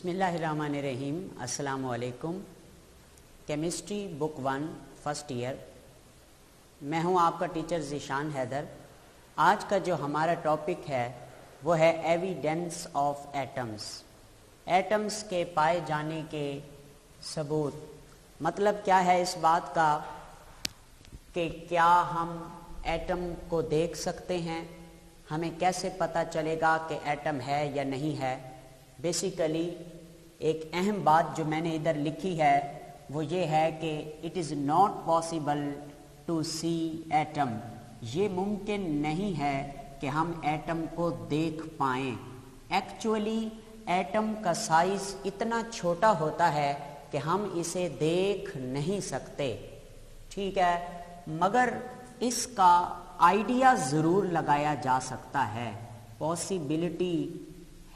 बिस्मिल्लाहिर्रहमानिर्रहीम। अस्सलामु अलैकुम। Chemistry book 1 first year. मैं हूं आपका टीचर ज़ीशान हैदर। आज का जो हमारा टॉपिक है वो है एविडेंस ऑफ एटम्स। एटम्स के पाए जाने के सबूत। मतलब क्या है इस बात का कि क्या हम एटम को देख सकते हैं, हमें कैसे पता चलेगा कि एटम है या नहीं है। बेसिकली एक अहम बात जो मैंने इधर लिखी है वो ये है कि it is not possible to see atom. ये मुमकिन नहीं है कि हम एटम को देख पाएँ। एक्चुअली एटम का साइज़ इतना छोटा होता है कि हम इसे देख नहीं सकते, ठीक है, मगर इसका आइडिया ज़रूर लगाया जा सकता है। पॉसिबिलिटी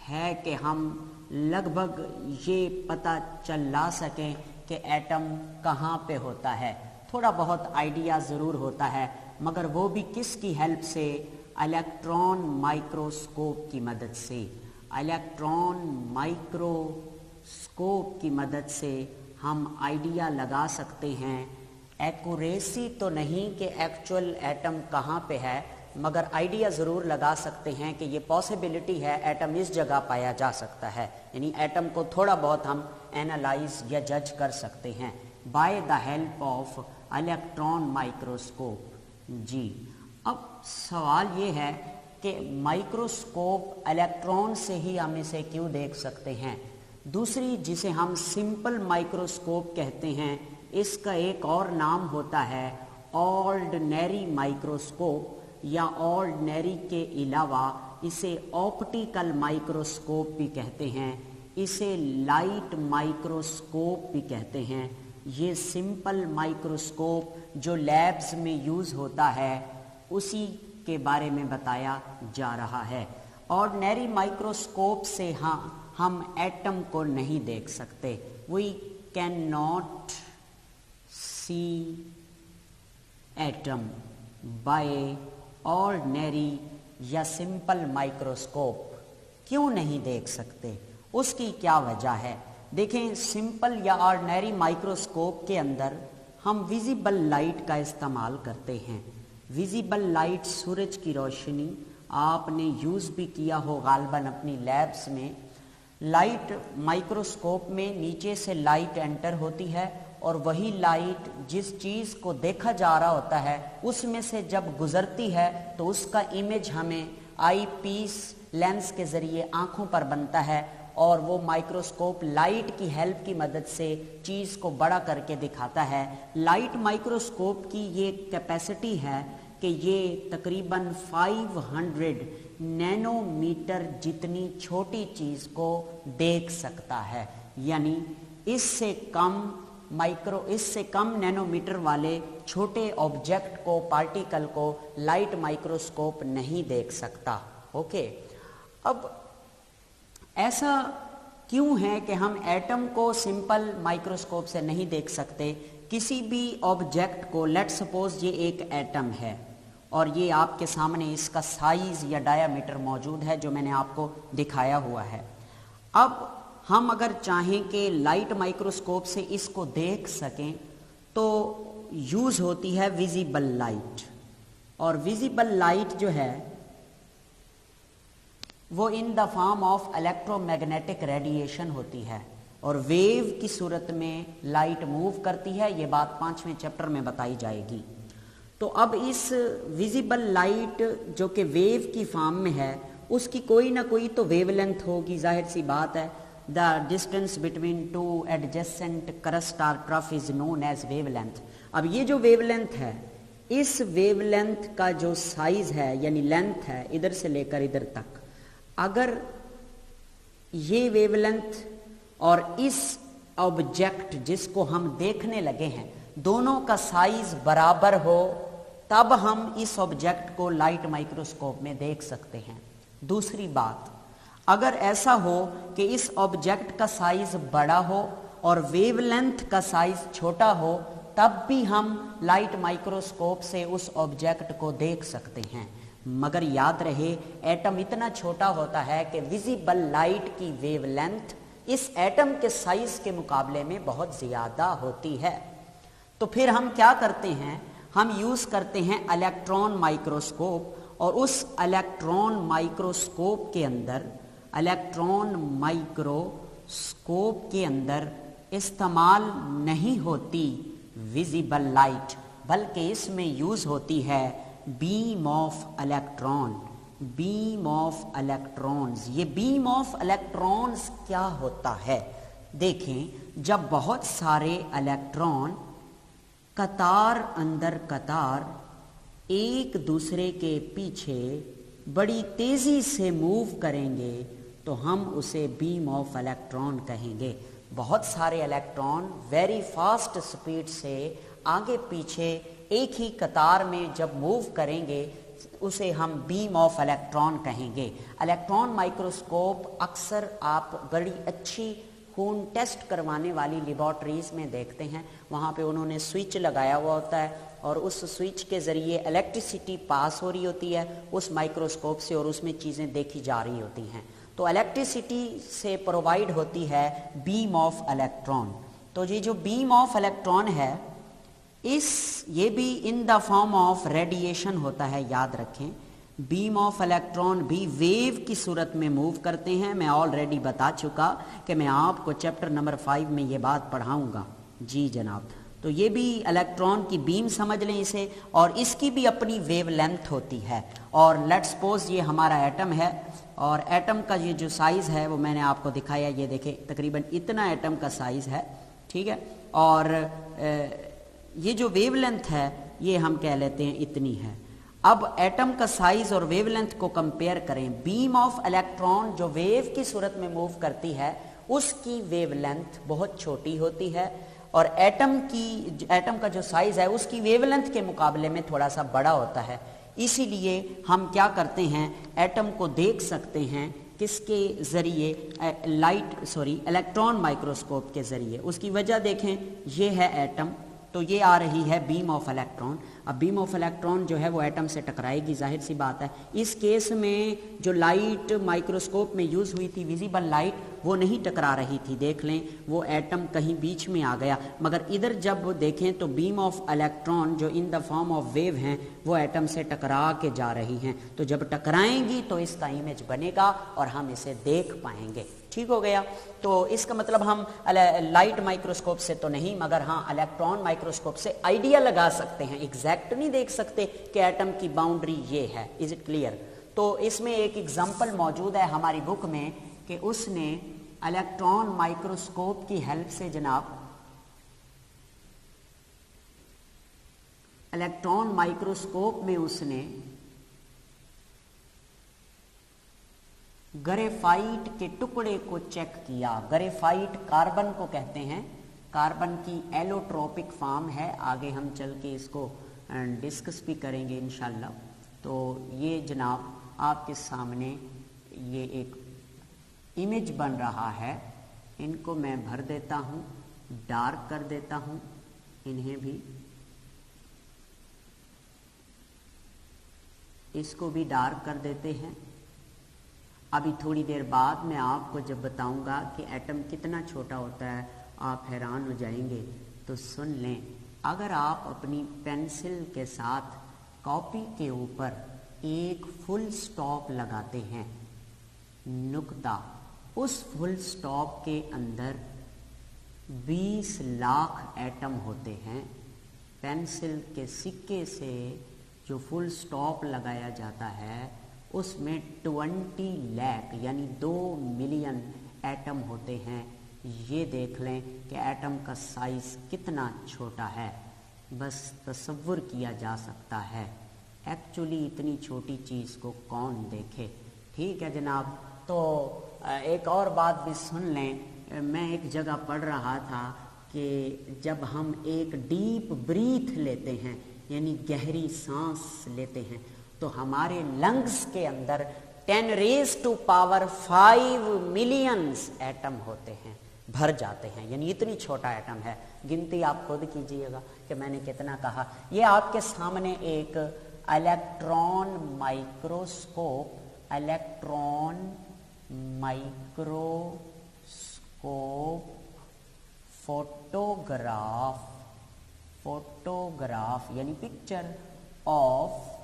है कि हम लगभग ये पता चला सकें कि एटम कहाँ पे होता है। थोड़ा बहुत आइडिया ज़रूर होता है, मगर वो भी किसकी हेल्प से? इलेक्ट्रॉन माइक्रोस्कोप की मदद से। इलेक्ट्रॉन माइक्रोस्कोप की मदद से हम आइडिया लगा सकते हैं। एक्यूरेसी तो नहीं कि एक्चुअल एटम कहाँ पे है, मगर आइडिया ज़रूर लगा सकते हैं कि ये पॉसिबिलिटी है एटम इस जगह पाया जा सकता है। यानी एटम को थोड़ा बहुत हम एनालाइज या जज कर सकते हैं by the help of electron microscope. जी, अब सवाल ये है कि माइक्रोस्कोप इलेक्ट्रॉन से ही हम इसे क्यों देख सकते हैं। दूसरी जिसे हम सिंपल माइक्रोस्कोप कहते हैं, इसका एक और नाम होता है ऑर्डिनरी माइक्रोस्कोप, या ऑर्डिनरी के अलावा इसे ऑप्टिकल माइक्रोस्कोप भी कहते हैं, इसे लाइट माइक्रोस्कोप भी कहते हैं। ये सिंपल माइक्रोस्कोप जो लैब्स में यूज़ होता है उसी के बारे में बताया जा रहा है। ऑर्डिनरी माइक्रोस्कोप से हम एटम को नहीं देख सकते। We can not see atom by ordinary या सिंपल माइक्रोस्कोप। क्यों नहीं देख सकते, उसकी क्या वजह है? देखें, सिंपल या ऑर्डिनरी माइक्रोस्कोप के अंदर हम विजिबल लाइट का इस्तेमाल करते हैं। विजिबल लाइट सूरज की रोशनी आपने यूज़ भी किया हो गालबन अपनी लैब्स में। लाइट माइक्रोस्कोप में नीचे से लाइट एंटर होती है और वही लाइट जिस चीज़ को देखा जा रहा होता है उसमें से जब गुजरती है तो उसका इमेज हमें आई पीस लेंस के ज़रिए आँखों पर बनता है, और वो माइक्रोस्कोप लाइट की हेल्प की मदद से चीज़ को बड़ा करके दिखाता है। लाइट माइक्रोस्कोप की ये कैपेसिटी है कि ये तकरीबन 500 नैनोमीटर जितनी छोटी चीज़ को देख सकता है। यानी इससे कम नैनोमीटर वाले छोटे ऑब्जेक्ट को, पार्टिकल को लाइट माइक्रोस्कोप नहीं देख सकता। ओके, अब ऐसा क्यों है कि हम एटम को सिंपल माइक्रोस्कोप से नहीं देख सकते? किसी भी ऑब्जेक्ट को, लेट सपोज ये एक एटम है और ये आपके सामने इसका साइज या डायामीटर मौजूद है जो मैंने आपको दिखाया हुआ है। अब हम अगर चाहें कि लाइट माइक्रोस्कोप से इसको देख सकें तो यूज़ होती है विजिबल लाइट, और विजिबल लाइट जो है वो in the form of electromagnetic radiation होती है और वेव की सूरत में लाइट मूव करती है। ये बात 5वें चैप्टर में बताई जाएगी। तो अब इस विजिबल लाइट जो कि वेव की फॉर्म में है उसकी कोई ना कोई तो वेवलेंथ होगी, जाहिर सी बात है। The distance between two adjacent crust or trough is known as wavelength. अब ये जो वेवलेंथ है, इस वेवलेंथ का जो साइज है यानी लेंथ है इधर से लेकर इधर तक, अगर ये वेवलेंथ और इस ऑब्जेक्ट जिसको हम देखने लगे हैं दोनों का साइज बराबर हो तब हम इस ऑब्जेक्ट को लाइट माइक्रोस्कोप में देख सकते हैं। दूसरी बात, अगर ऐसा हो कि इस ऑब्जेक्ट का साइज बड़ा हो और वेवलेंथ का साइज छोटा हो तब भी हम लाइट माइक्रोस्कोप से उस ऑब्जेक्ट को देख सकते हैं। मगर याद रहे एटम इतना छोटा होता है कि विजिबल लाइट की वेवलेंथ इस एटम के साइज के मुकाबले में बहुत ज़्यादा होती है। तो फिर हम क्या करते हैं, हम यूज़ करते हैं इलेक्ट्रॉन माइक्रोस्कोप, और उस इलेक्ट्रॉन माइक्रोस्कोप के अंदर इस्तेमाल नहीं होती विजिबल लाइट, बल्कि इसमें यूज़ होती है बीम ऑफ इलेक्ट्रॉन्स। ये बीम ऑफ इलेक्ट्रॉन्स क्या होता है? देखें, जब बहुत सारे इलेक्ट्रॉन कतार अंदर कतार एक दूसरे के पीछे बड़ी तेजी से मूव करेंगे तो हम उसे बीम ऑफ इलेक्ट्रॉन कहेंगे। बहुत सारे इलेक्ट्रॉन वेरी फास्ट स्पीड से आगे पीछे एक ही कतार में जब मूव करेंगे उसे हम बीम ऑफ इलेक्ट्रॉन कहेंगे। इलेक्ट्रॉन माइक्रोस्कोप अक्सर आप बड़ी अच्छी खून टेस्ट करवाने वाली लेबॉर्ट्रीज में देखते हैं, वहाँ पे उन्होंने स्विच लगाया हुआ होता है और उस स्विच के ज़रिए इलेक्ट्रिसिटी पास हो रही होती है उस माइक्रोस्कोप से और उसमें चीज़ें देखी जा रही होती हैं। तो इलेक्ट्रिसिटी से प्रोवाइड होती है बीम ऑफ इलेक्ट्रॉन। तो ये जो बीम ऑफ इलेक्ट्रॉन है ये भी in the form of radiation होता है, याद रखें। बीम ऑफ इलेक्ट्रॉन भी वेव की सूरत में मूव करते हैं। मैं ऑलरेडी बता चुका कि मैं आपको चैप्टर नंबर 5 में ये बात पढ़ाऊंगा। जी जनाब, तो ये भी इलेक्ट्रॉन की बीम समझ लें इसे, और इसकी भी अपनी वेव लेंथ होती है। और लेट्स सपोज ये हमारा एटम है, और एटम का ये जो साइज़ है वो मैंने आपको दिखाया, ये देखें तकरीबन इतना एटम का साइज़ है, ठीक है। और ये जो वेव लेंथ है ये हम कह लेते हैं इतनी है। अब एटम का साइज और वेवलेंथ को कंपेयर करें। बीम ऑफ इलेक्ट्रॉन जो वेव की सूरत में मूव करती है उसकी वेवलेंथ बहुत छोटी होती है, और एटम का जो साइज है उसकी वेवलेंथ के मुकाबले में थोड़ा सा बड़ा होता है। इसीलिए हम क्या करते हैं, एटम को देख सकते हैं किसके ज़रिए, इलेक्ट्रॉन माइक्रोस्कोप के ज़रिए। उसकी वजह देखें, ये है एटम, तो ये आ रही है बीम ऑफ इलेक्ट्रॉन। अब बीम ऑफ इलेक्ट्रॉन जो है वो एटम से टकराएगी, जाहिर सी बात है। इस केस में जो लाइट माइक्रोस्कोप में यूज़ हुई थी विजिबल लाइट, वो नहीं टकरा रही थी, देख लें वो एटम कहीं बीच में आ गया। मगर इधर जब देखें तो बीम ऑफ इलेक्ट्रॉन जो in the form of wave हैं वो एटम से टकरा के जा रही हैं। तो जब टकराएंगी तो इसका इमेज बनेगा और हम इसे देख पाएंगे। ठीक हो गया। तो इसका मतलब हम लाइट माइक्रोस्कोप से तो नहीं, मगर हाँ इलेक्ट्रॉन माइक्रोस्कोप से आइडिया लगा सकते हैं। एग्जैक्ट नहीं देख सकते कि एटम की बाउंड्री ये है। Is it clear? तो इसमें एक एग्जांपल मौजूद है हमारी बुक में कि उसने इलेक्ट्रॉन माइक्रोस्कोप की हेल्प से जनाब इलेक्ट्रॉन माइक्रोस्कोप में उसने ग्रेफाइट के टुकड़े को चेक किया। ग्रेफाइट कार्बन को कहते हैं, कार्बन की एलोट्रोपिक फॉर्म है। आगे हम चल के इसको डिस्कस भी करेंगे इंशाल्लाह। तो ये जनाब आपके सामने ये एक इमेज बन रहा है। इनको मैं भर देता हूँ, डार्क कर देता हूँ, इन्हें भी, इसको भी डार्क कर देते हैं। अभी थोड़ी देर बाद मैं आपको जब बताऊंगा कि एटम कितना छोटा होता है आप हैरान हो जाएंगे। तो सुन लें, अगर आप अपनी पेंसिल के साथ कॉपी के ऊपर एक फुल स्टॉप लगाते हैं, नुक्ता, उस फुल स्टॉप के अंदर 20 लाख एटम होते हैं। पेंसिल के सिक्के से जो फुल स्टॉप लगाया जाता है उसमें 20 लाख यानी 2 मिलियन एटम होते हैं। ये देख लें कि एटम का साइज कितना छोटा है, बस तसव्वुर किया जा सकता है। एक्चुअली इतनी छोटी चीज़ को कौन देखे। ठीक है जनाब। तो एक और बात भी सुन लें। मैं एक जगह पढ़ रहा था कि जब हम एक डीप ब्रीथ लेते हैं यानी गहरी सांस लेते हैं तो हमारे लंग्स के अंदर 10⁵ मिलियंस एटम होते हैं, भर जाते हैं। यानी इतनी छोटा एटम है। गिनती आप खुद कीजिएगा कि मैंने कितना कहा। ये आपके सामने एक इलेक्ट्रॉन माइक्रोस्कोप फोटोग्राफ यानी पिक्चर ऑफ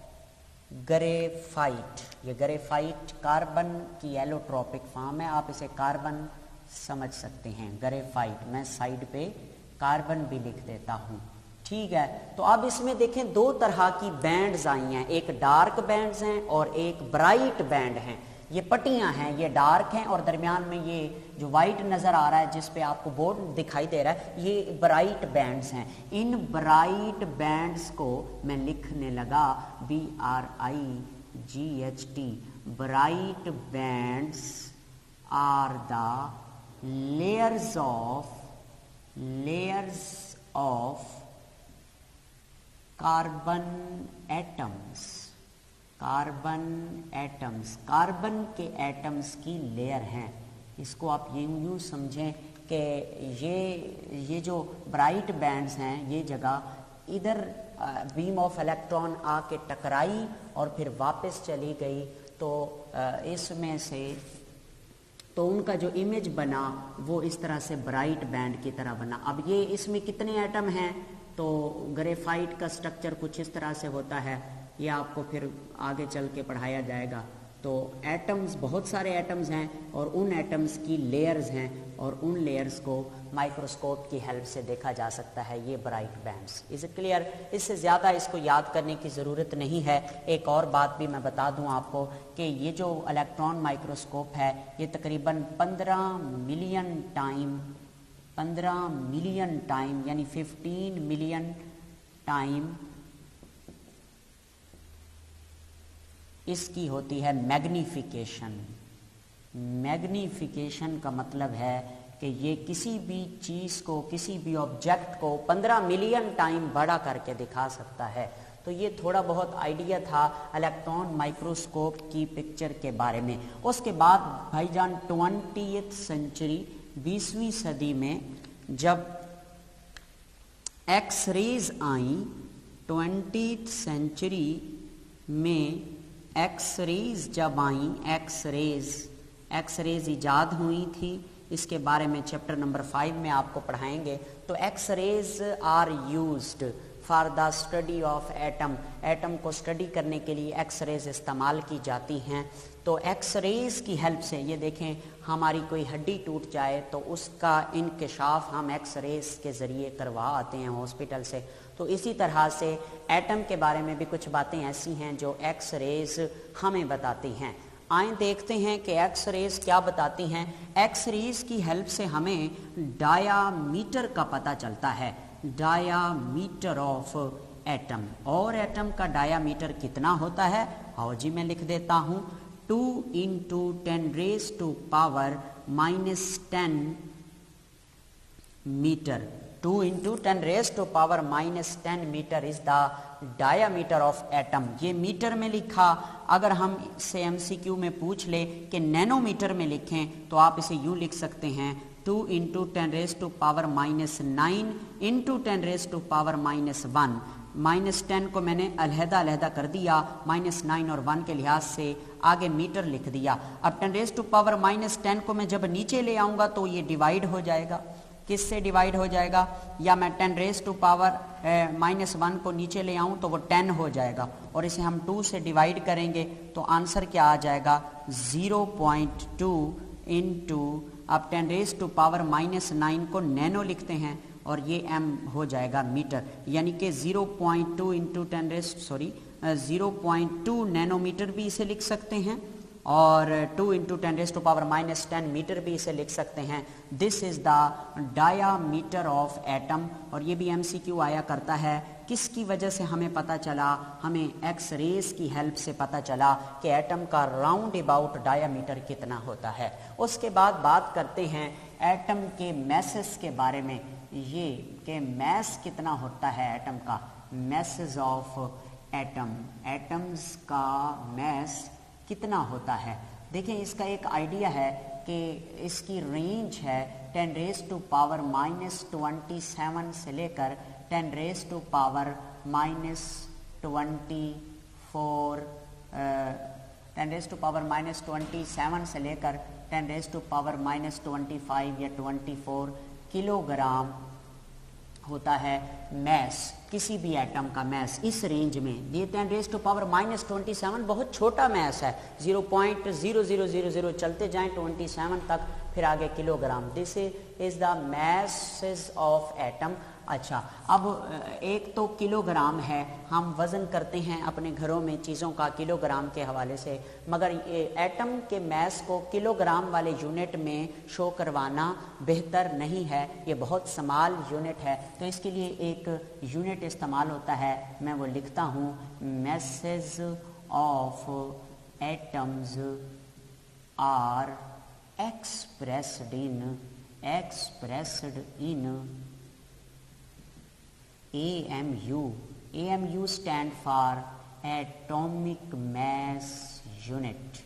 ग्रेफाइट। ये ग्रेफाइट कार्बन की एलोट्रोपिक फॉर्म है, आप इसे कार्बन समझ सकते हैं। ग्रेफाइट, मैं साइड पे कार्बन भी लिख देता हूँ, ठीक है। तो अब इसमें देखें दो तरह की बैंड्स आई हैं, एक डार्क बैंड्स हैं और एक ब्राइट बैंड हैं। ये पट्टियां हैं, ये डार्क हैं और दरमियान में ये जो वाइट नजर आ रहा है जिस पे आपको बोर्ड दिखाई दे रहा है, ये ब्राइट बैंड्स हैं। इन ब्राइट बैंड्स को मैं लिखने लगा BRIGHT। Bright bands are the layers of carbon atoms. Carbon के एटम्स की लेयर हैं। इसको आप यूं समझें कि ये जो ब्राइट बैंड्स हैं, ये जगह इधर बीम ऑफ इलेक्ट्रॉन आके टकराई और फिर वापस चली गई, तो इसमें से तो उनका जो इमेज बना वो इस तरह से ब्राइट बैंड की तरह बना। अब ये इसमें कितने एटम हैं, तो ग्रेफाइट का स्ट्रक्चर कुछ इस तरह से होता है, ये आपको फिर आगे चल के पढ़ाया जाएगा। तो एटम्स, बहुत सारे एटम्स हैं और उन एटम्स की लेयर्स हैं और उन लेयर्स को माइक्रोस्कोप की हेल्प से देखा जा सकता है, ये bright bands. Is it clear? इससे ज़्यादा इसको याद करने की ज़रूरत नहीं है। एक और बात भी मैं बता दूं आपको कि ये जो इलेक्ट्रॉन माइक्रोस्कोप है, ये तकरीबन 15 मिलियन टाइम यानी 15 मिलियन टाइम इसकी होती है मैग्नीफिकेशन। मैग्नीफिकेशन का मतलब है कि ये किसी भी चीज़ को, किसी भी ऑब्जेक्ट को 15 मिलियन टाइम बड़ा करके दिखा सकता है। तो ये थोड़ा बहुत आइडिया था इलेक्ट्रॉन माइक्रोस्कोप की पिक्चर के बारे में। उसके बाद भाईजान 20th सेंचुरी, 20वीं सदी में जब एक्स रेज आई, 20th सेंचुरी में एक्स रेज जब आई, एक्स रेज इजाद हुई थी। इसके बारे में चैप्टर नंबर 5 में आपको पढ़ाएंगे। तो X rays are used for the study of atom. Atom को स्टडी करने के लिए एक्स रेज इस्तेमाल की जाती हैं। तो एक्स रेज की हेल्प से, ये देखें, हमारी कोई हड्डी टूट जाए तो उसका इंकशाफ हम एक्स रेज के ज़रिए करवा आते हैं हॉस्पिटल से। तो इसी तरह से एटम के बारे में भी कुछ बातें ऐसी हैं जो एक्स रेज हमें बताती हैं। आइए देखते हैं कि एक्स रेज क्या बताती हैं। एक्स रेज की हेल्प से हमें डायामीटर का पता चलता है, डायामीटर ऑफ एटम। और एटम का डायामीटर कितना होता है? आओ जी मैं लिख देता हूँ, 2 × 10⁻⁻10 metre. 2 × 10⁻⁻10 metre is the diameter of atom. ये मीटर में लिखा। अगर हम से MCQ में पूछ ले कि नैनोमीटर में लिखें तो आप इसे यूँ लिख सकते हैं, 2 × 10⁻⁹ × 10⁻⁻1। -10 को मैंने अलहदा कर दिया, -9 और 1 के लिहाज से आगे मीटर लिख दिया। अब 10⁻⁻10 को मैं जब नीचे ले आऊँगा तो ये डिवाइड हो जाएगा। किससे डिवाइड हो जाएगा? या मैं 10⁻⁻1 को नीचे ले आऊँ तो वो 10 हो जाएगा, और इसे हम 2 से डिवाइड करेंगे तो आंसर क्या आ जाएगा? 0.2 × अब 10⁻⁻9 को नैनो लिखते हैं और ये m हो जाएगा मीटर, यानी कि 0.2 नैनोमीटर भी इसे लिख सकते हैं और 2 × 10⁻⁻10 मीटर भी इसे लिख सकते हैं। This is the diameter of atom. और ये भी MCQ आया करता है। किसकी वजह से हमें पता चला? हमें एक्स रेज की हेल्प से पता चला कि एटम का राउंड अबाउट डायामीटर कितना होता है। उसके बाद बात करते हैं एटम के मैसेस के बारे में, ये कि मैस कितना होता है एटम का। मैसेस ऑफ एटम, एटम्स का मैस कितना होता है। देखिए इसका एक आइडिया है कि इसकी रेंज है 10⁻⁻27 से लेकर 10⁻⁻27 से लेकर 10⁻⁻25 या 24 किलोग्राम होता है मैस, किसी भी एटम का मैस इस रेंज में। ये 10⁻⁻27 बहुत छोटा मैस है, 0.0000 चलते जाएं 27 तक, फिर आगे kilogram. This is the messes of atom. अच्छा, अब एक तो किलोग्राम है, हम वज़न करते हैं अपने घरों में चीज़ों का किलोग्राम के हवाले से, मगर ये एटम के मैस को किलोग्राम वाले यूनिट में शो करवाना बेहतर नहीं है, ये बहुत स्मॉल यूनिट है। तो इसके लिए एक यूनिट इस्तेमाल होता है, मैं वो लिखता हूँ, masses of atoms are expressed in AMU. AMU stand for atomic mass unit.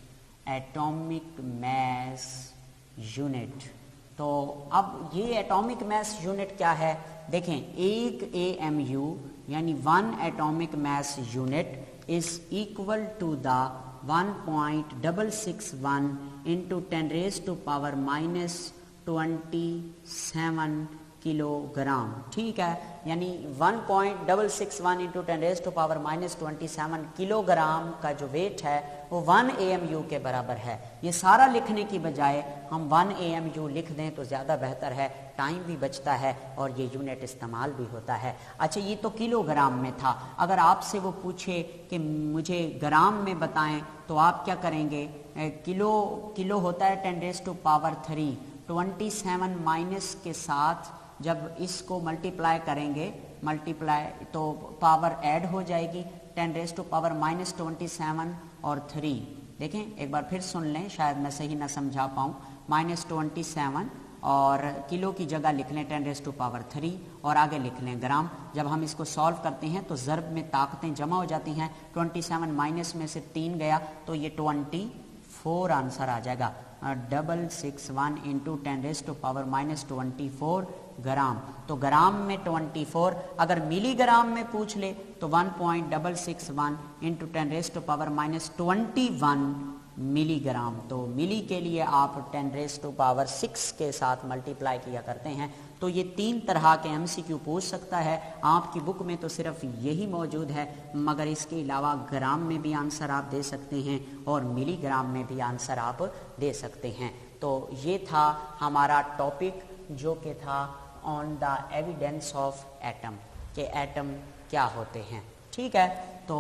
Atomic mass unit. तो अब ये एटॉमिक मैस यूनिट क्या है, देखें, एक AMU यानी 1 atomic mass unit is equal to the 1.661 into 10⁻⁻27 kilogram. ठीक है, यानी 1.661 into 10⁻⁻27 किलोग्राम का जो वेट है वो 1 AMU के बराबर है। ये सारा लिखने की बजाय हम 1 AMU लिख दें तो ज़्यादा बेहतर है, टाइम भी बचता है और ये यूनिट इस्तेमाल भी होता है। अच्छा, ये तो किलोग्राम में था। अगर आपसे वो पूछे कि मुझे ग्राम में बताएं तो आप क्या करेंगे? किलो होता है 10⁻3, 27 माइनस के साथ जब इसको मल्टीप्लाई करेंगे, तो पावर ऐड हो जाएगी, 10⁻⁻27 और 3। देखें, एक बार फिर सुन लें, शायद मैं सही ना समझा पाऊँ। -27 और किलो की जगह लिख लें 10⁻3 और आगे लिख लें ग्राम। जब हम इसको सॉल्व करते हैं तो ज़र्ब में ताकतें जमा हो जाती हैं। 27 माइनस में से 3 गया तो ये 24 आंसर आ जाएगा। 661 into 10⁻⁻24 ग्राम। तो ग्राम में 24, अगर मिलीग्राम में पूछ ले तो 1.661 into 10⁻⁻21 मिलीग्राम। तो मिली के लिए आप 10⁻6 के साथ मल्टीप्लाई किया करते हैं। तो ये 3 तरह के MCQ पूछ सकता है। आपकी बुक में तो सिर्फ यही मौजूद है, मगर इसके अलावा ग्राम में भी आंसर आप दे सकते हैं और मिलीग्राम में भी आंसर आप दे सकते हैं। तो ये था हमारा टॉपिक, जो कि था on the evidence of atom, कि एटम क्या होते हैं। ठीक है, तो